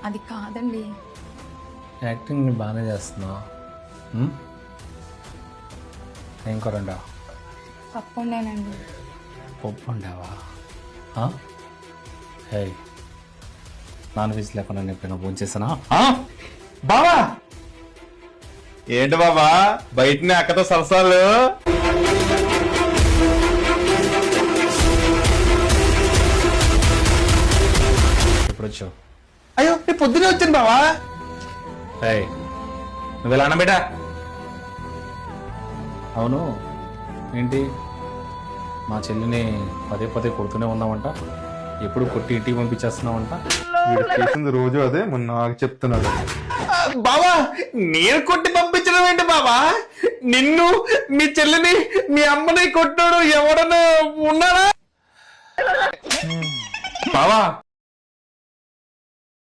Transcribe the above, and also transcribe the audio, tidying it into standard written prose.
అది కాదండి. యాక్టింగ్ బాగానే చేస్తున్నావు. ఏం కూరండా? పప్పు వండానండి. పప్పు వండావా? హే, నాన్ వెజ్ లేకుండా నేను ఎప్పుడైనా భోజనం చేసానా? బావా ఏంటి బాబా బయటనే అక్కతో సరసాలు? ఎప్పుడు వచ్చావు? అయ్యో నేను పొద్దునే వచ్చాను బావా. హే, నువ్వు ఎలా అన్న బిడ్డా? అవును, ఏంటి మా చెల్లిని పదే పదే కొడుతూనే ఉన్నావంట, ఎప్పుడు కొట్టి ఇంటికి పంపించేస్తున్నావంట? వీడు చేసింది రోజు అదే, మొన్న నాకు చెప్తున్నాడు. బావా నేను కొట్టి పంపించడం ఏంటి బావా? నిన్ను, మీ చెల్లిని, మీ అమ్మని కొట్టాడు ఎవడన్నా ఉన్నారా బావా?